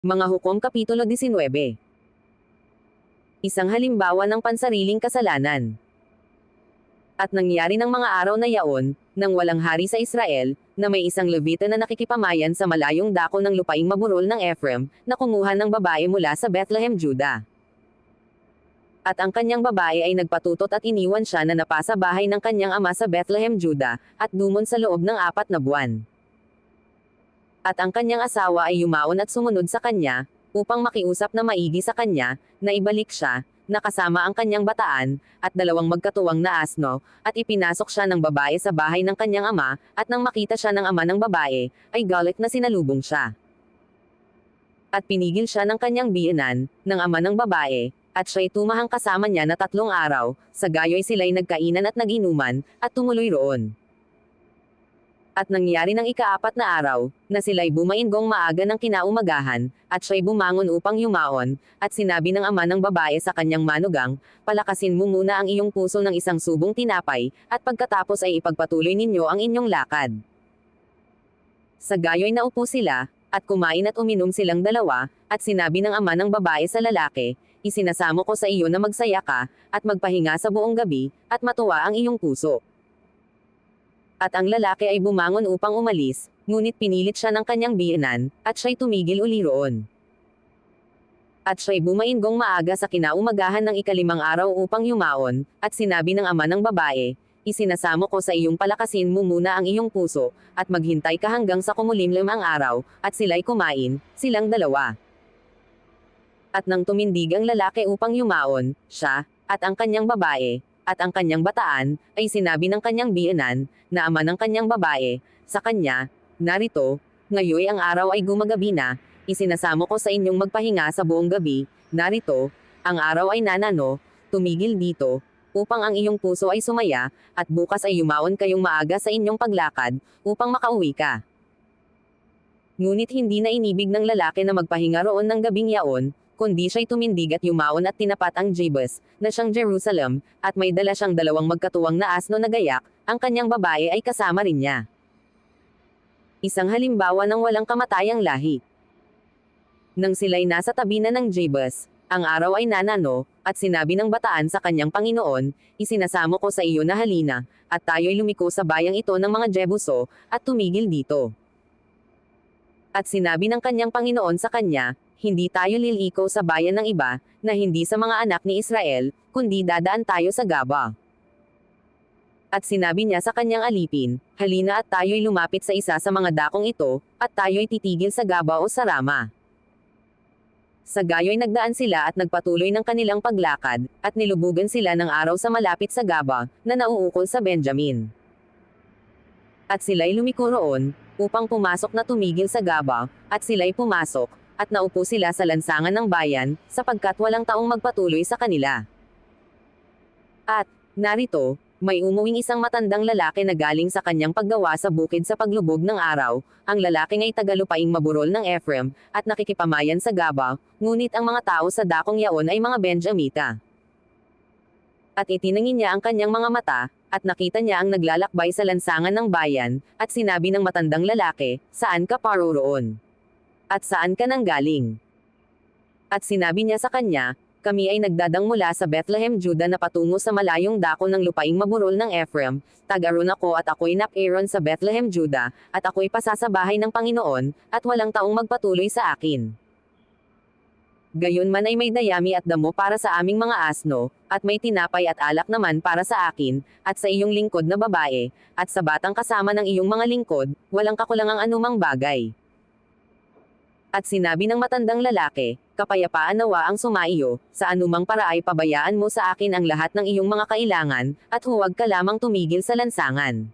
Mga Hukom Kapitulo 19. Isang halimbawa ng pansariling kasalanan. At nangyari ng mga araw na yaon, nang walang hari sa Israel, na may isang Levita na nakikipamayan sa malayong dako ng lupaing maburol ng Ephraim, na kumuha ng babae mula sa Bethlehem, Juda. At ang kanyang babae ay nagpatutot at iniwan siya na napasa bahay ng kanyang ama sa Bethlehem, Juda, at dumon sa loob ng 4 na buwan. At ang kanyang asawa ay yumaon at sumunod sa kanya, upang makiusap na maigi sa kanya, na ibalik siya, nakasama ang kanyang bataan, at 2 magkatuwang na asno, at ipinasok siya ng babae sa bahay ng kanyang ama, at nang makita siya ng ama ng babae, ay galit na sinalubong siya. At pinigil siya ng kanyang biyenan, ng ama ng babae, at siya'y tumahang kasama niya na 3 araw, sa gayoy sila'y nagkainan at naginuman, at tumuloy roon. At nangyari ng ika-4 na araw, na sila'y bumainggong maaga ng kinaumagahan, at siya'y bumangon upang yumaon, at sinabi ng ama ng babae sa kanyang manugang, palakasin mo muna ang iyong puso ng isang subong tinapay, at pagkatapos ay ipagpatuloy ninyo ang inyong lakad. Sa gayoy naupo sila, at kumain at uminom silang 2, at sinabi ng ama ng babae sa lalaki, isinasamo ko sa iyo na magsaya ka, at magpahinga sa buong gabi, at matuwa ang iyong puso. At ang lalaki ay bumangon upang umalis, ngunit pinilit siya ng kanyang biyenan, at siya'y tumigil uli roon. At siya'y bumainggong maaga sa kinaumagahan ng ika-5 araw upang yumaon, at sinabi ng ama ng babae, isinasamo ko sa iyong palakasin mo muna ang iyong puso, at maghintay ka hanggang sa kumulimlim ang araw, at sila'y kumain, silang 2. At nang tumindig ang lalaki upang yumaon, siya, at ang kanyang babae, at ang kanyang bataan, ay sinabi ng kanyang biyenan, na ama ng kanyang babae, sa kanya, narito, ngayoy ang araw ay gumagabi na, isinasamo ko sa inyong magpahinga sa buong gabi, narito, ang araw ay nanano, tumigil dito, upang ang iyong puso ay sumaya, at bukas ay yumaon kayong maaga sa inyong paglakad, upang makauwi ka. Ngunit hindi na inibig ng lalaki na magpahinga roon ng gabing yaon, kundi siya'y tumindig at yumaon at tinapat ang Jebus, na siyang Jerusalem, at may dala siyang 2 magkatuwang na asno na gayak, ang kanyang babae ay kasama rin niya. Isang halimbawa ng walang kamatayang lahi. Nang sila'y nasa tabi na ng Jebus, ang araw ay nanano, at sinabi ng bataan sa kanyang Panginoon, isinasamo ko sa iyo na halina, at tayo'y lumiko sa bayang ito ng mga Jebuso, at tumigil dito. At sinabi ng kanyang Panginoon sa kanya, hindi tayo liliko sa bayan ng iba, na hindi sa mga anak ni Israel, kundi dadaan tayo sa Gaba. At sinabi niya sa kanyang alipin, halina at tayo'y lumapit sa isa sa mga dakong ito, at tayo'y titigil sa Gaba o sa Rama. Sa gayo'y nagdaan sila at nagpatuloy ng kanilang paglakad, at nilubugan sila ng araw sa malapit sa Gaba, na nauukol sa Benjamin. At sila'y lumiko roon, upang pumasok na tumigil sa Gaba, at sila'y pumasok, at naupo sila sa lansangan ng bayan, sapagkat walang taong magpatuloy sa kanila. At, narito, may umuwing isang matandang lalaki na galing sa kanyang paggawa sa bukid sa paglubog ng araw, ang lalaking ay tagalupaing maburol ng Ephraim, at nakikipamayan sa Gaba, ngunit ang mga tao sa dakong yaon ay mga Benjamita. At itinangin niya ang kanyang mga mata, at nakita niya ang naglalakbay sa lansangan ng bayan, at sinabi ng matandang lalaki, saan ka paroroon? At saan ka nanggaling? At sinabi niya sa kanya, kami ay nagdadang mula sa Bethlehem, Juda na patungo sa malayong dako ng lupaing maburol ng Ephraim, tag-aron ako at ako'y nap-Aaron sa Bethlehem, Juda, at ako'y pasasabahay ng Panginoon, at walang taong magpatuloy sa akin. Gayunman ay may dayami at damo para sa aming mga asno, at may tinapay at alak naman para sa akin, at sa iyong lingkod na babae, at sa batang kasama ng iyong mga lingkod, walang kakulangang anumang bagay. At sinabi ng matandang lalaki, kapayapaan nawa ang sumaiyo, sa anumang paraay pabayaan mo sa akin ang lahat ng iyong mga kailangan, at huwag ka lamang tumigil sa lansangan.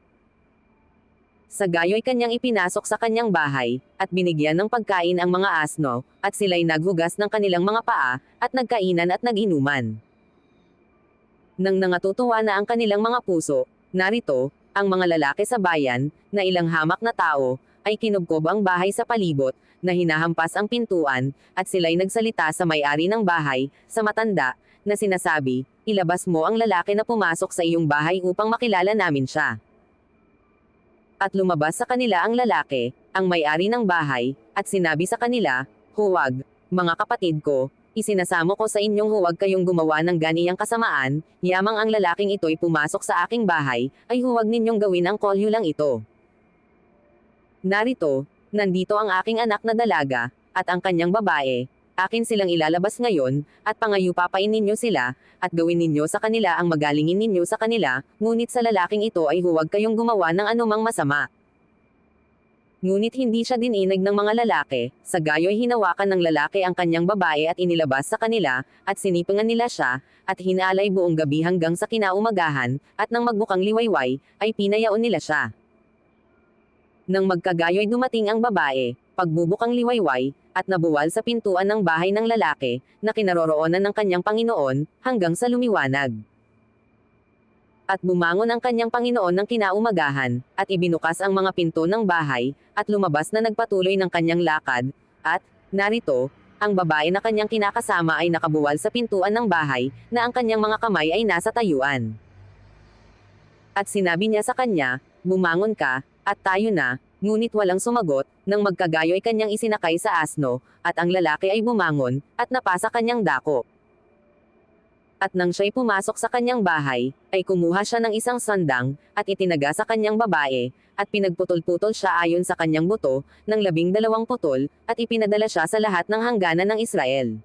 Sa gayo'y kanyang ipinasok sa kanyang bahay, at binigyan ng pagkain ang mga asno, at sila'y naghugas ng kanilang mga paa, at nagkainan at naginuman. Nang nangatutuwa na ang kanilang mga puso, narito, ang mga lalaki sa bayan, na ilang hamak na tao, ay kinubkob ang bahay sa palibot, na hinahampas ang pintuan, at sila'y nagsalita sa may-ari ng bahay, sa matanda, na sinasabi, ilabas mo ang lalaki na pumasok sa iyong bahay upang makilala namin siya. At lumabas sa kanila ang lalaki, ang may-ari ng bahay, at sinabi sa kanila, Huwag, mga kapatid ko, isinasamo ko sa inyong huwag kayong gumawa ng ganiyang kasamaan, yamang ang lalaking ito'y pumasok sa aking bahay, ay huwag ninyong gawin ang kolyo lang ito. Narito, nandito ang aking anak na dalaga, at ang kanyang babae, akin silang ilalabas ngayon, at pangayupapain ninyo sila, at gawin ninyo sa kanila ang magalingin ninyo sa kanila, ngunit sa lalaking ito ay huwag kayong gumawa ng anumang masama. Ngunit hindi siya dininag ng mga lalaki, sa gayo'y hinawakan ng lalaki ang kanyang babae at inilabas sa kanila, at sinipungan nila siya, at hinalay buong gabi hanggang sa kinaumagahan, at nang magbukang liwayway, ay pinayaon nila siya. Nang magkagayo'y dumating ang babae, pagbubukang liwayway, at nabuwal sa pintuan ng bahay ng lalaki, na kinaroroonan ng kanyang Panginoon, hanggang sa lumiwanag. At bumangon ang kanyang Panginoon ng kinaumagahan, at ibinukas ang mga pinto ng bahay, at lumabas na nagpatuloy ng kanyang lakad, at, narito, ang babae na kanyang kinakasama ay nakabuwal sa pintuan ng bahay, na ang kanyang mga kamay ay nasa tayuan. At sinabi niya sa kanya, bumangon ka, at tayo na, ngunit walang sumagot, nang magkagayo'y kanyang isinakay sa asno, at ang lalaki ay bumangon, at napasa kanyang dako. At nang siya'y pumasok sa kanyang bahay, ay kumuha siya ng isang sandang, at itinaga sa kanyang babae, at pinagputol-putol siya ayon sa kanyang buto, ng 12 putol, at ipinadala siya sa lahat ng hangganan ng Israel.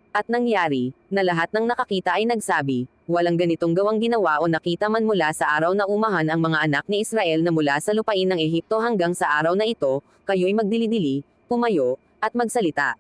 At nangyari, na lahat ng nakakita ay nagsabi, walang ganitong gawang ginawa o nakita man mula sa araw na umahan ang mga anak ni Israel na mula sa lupain ng Ehipto hanggang sa araw na ito, kayo'y magdili-dili, pumayo, at magsalita.